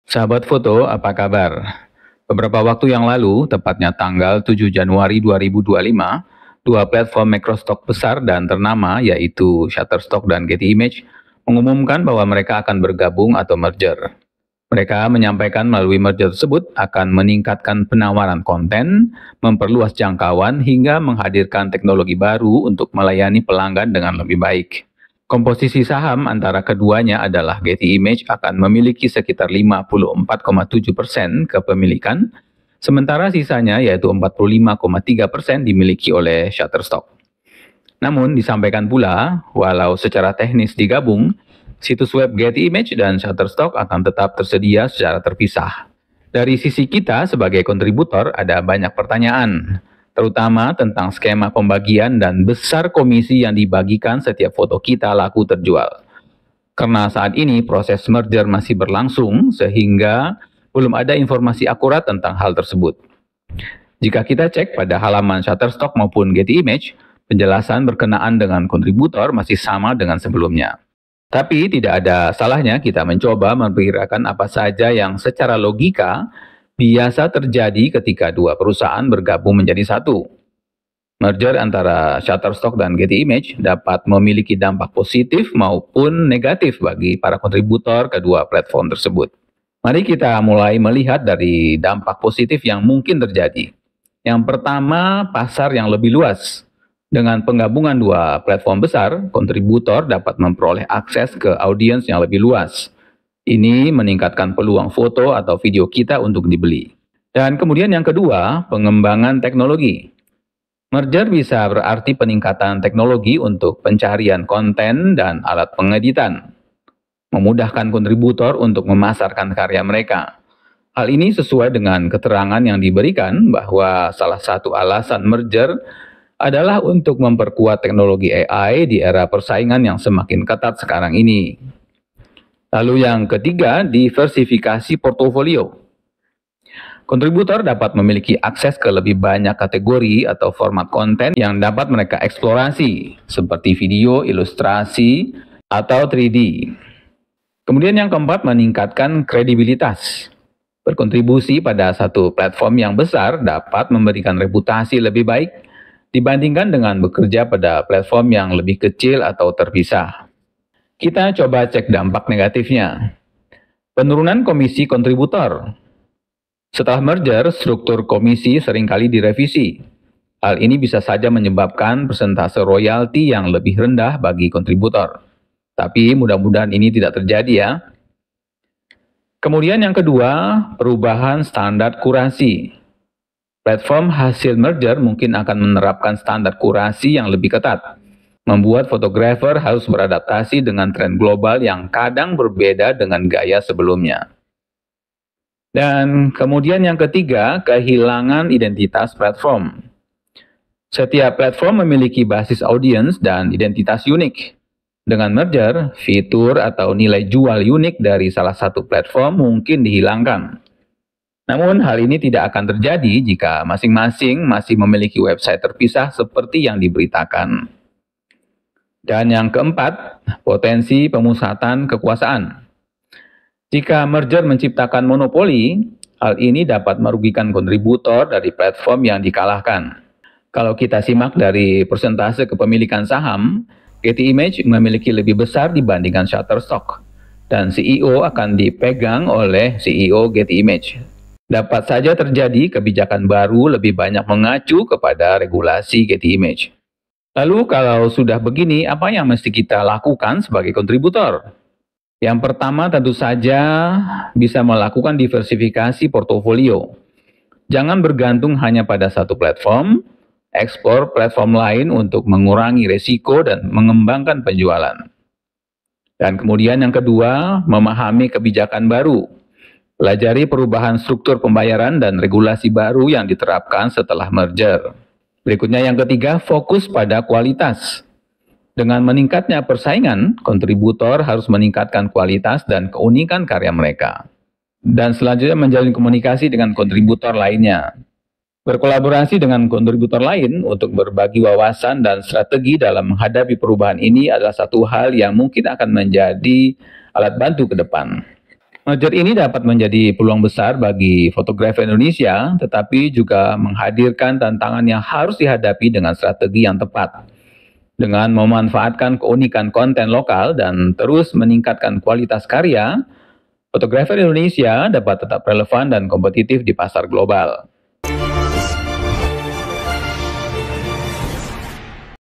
Sahabat foto, apa kabar? Beberapa waktu yang lalu, tepatnya tanggal 7 Januari 2025, dua platform microstock besar dan ternama yaitu Shutterstock dan Getty Image mengumumkan bahwa mereka akan bergabung atau merger. Mereka menyampaikan melalui merger tersebut akan meningkatkan penawaran konten, memperluas jangkauan hingga menghadirkan teknologi baru untuk melayani pelanggan dengan lebih baik. Komposisi saham antara keduanya adalah Getty Image akan memiliki sekitar 54,7% kepemilikan, sementara sisanya yaitu 45,3% dimiliki oleh Shutterstock. Namun disampaikan pula, walau secara teknis digabung, situs web Getty Image dan Shutterstock akan tetap tersedia secara terpisah. Dari sisi kita sebagai kontributor ada banyak pertanyaan, terutama tentang skema pembagian dan besar komisi yang dibagikan setiap foto kita laku terjual. Karena saat ini proses merger masih berlangsung, sehingga belum ada informasi akurat tentang hal tersebut. Jika kita cek pada halaman Shutterstock maupun Getty Image, penjelasan berkenaan dengan kontributor masih sama dengan sebelumnya. Tapi tidak ada salahnya kita mencoba memperkirakan apa saja yang secara logika biasa terjadi ketika dua perusahaan bergabung menjadi satu. Merger antara Shutterstock dan Getty Image dapat memiliki dampak positif maupun negatif bagi para kontributor kedua platform tersebut. Mari kita mulai melihat dari dampak positif yang mungkin terjadi. Yang pertama, pasar yang lebih luas. Dengan penggabungan dua platform besar, kontributor dapat memperoleh akses ke audiens yang lebih luas. Ini meningkatkan peluang foto atau video kita untuk dibeli. Dan kemudian yang kedua, pengembangan teknologi. Merger bisa berarti peningkatan teknologi untuk pencarian konten dan alat pengeditan, memudahkan kontributor untuk memasarkan karya mereka. Hal ini sesuai dengan keterangan yang diberikan bahwa salah satu alasan merger adalah untuk memperkuat teknologi AI di era persaingan yang semakin ketat sekarang ini. Lalu yang ketiga, diversifikasi portofolio. Kontributor dapat memiliki akses ke lebih banyak kategori atau format konten yang dapat mereka eksplorasi, seperti video, ilustrasi, atau 3D. Kemudian yang keempat, meningkatkan kredibilitas. Berkontribusi pada satu platform yang besar dapat memberikan reputasi lebih baik dibandingkan dengan bekerja pada platform yang lebih kecil atau terpisah. Kita coba cek dampak negatifnya. Penurunan komisi kontributor. Setelah merger, struktur komisi seringkali direvisi. Hal ini bisa saja menyebabkan persentase royalti yang lebih rendah bagi kontributor. Tapi mudah-mudahan ini tidak terjadi ya. Kemudian yang kedua, perubahan standar kurasi. Platform hasil merger mungkin akan menerapkan standar kurasi yang lebih ketat, membuat fotografer harus beradaptasi dengan tren global yang kadang berbeda dengan gaya sebelumnya. Dan kemudian yang ketiga, kehilangan identitas platform. Setiap platform memiliki basis audiens dan identitas unik. Dengan merger, fitur atau nilai jual unik dari salah satu platform mungkin dihilangkan. Namun hal ini tidak akan terjadi jika masing-masing masih memiliki website terpisah seperti yang diberitakan. Dan yang keempat, potensi pemusatan kekuasaan. Jika merger menciptakan monopoli, hal ini dapat merugikan kontributor dari platform yang dikalahkan. Kalau kita simak dari persentase kepemilikan saham, Getty Image memiliki lebih besar dibandingkan Shutterstock, dan CEO akan dipegang oleh CEO Getty Image. Dapat saja terjadi kebijakan baru lebih banyak mengacu kepada regulasi Getty Image. Lalu kalau sudah begini, apa yang mesti kita lakukan sebagai kontributor? Yang pertama tentu saja bisa melakukan diversifikasi portofolio. Jangan bergantung hanya pada satu platform, eksplor platform lain untuk mengurangi risiko dan mengembangkan penjualan. Dan kemudian yang kedua, memahami kebijakan baru. Pelajari perubahan struktur pembayaran dan regulasi baru yang diterapkan setelah merger. Berikutnya yang ketiga, fokus pada kualitas. Dengan meningkatnya persaingan, kontributor harus meningkatkan kualitas dan keunikan karya mereka. Dan selanjutnya menjalin komunikasi dengan kontributor lainnya. Berkolaborasi dengan kontributor lain untuk berbagi wawasan dan strategi dalam menghadapi perubahan ini adalah satu hal yang mungkin akan menjadi alat bantu ke depan. Merger ini dapat menjadi peluang besar bagi fotografer Indonesia, tetapi juga menghadirkan tantangan yang harus dihadapi dengan strategi yang tepat. Dengan memanfaatkan keunikan konten lokal dan terus meningkatkan kualitas karya, fotografer Indonesia dapat tetap relevan dan kompetitif di pasar global.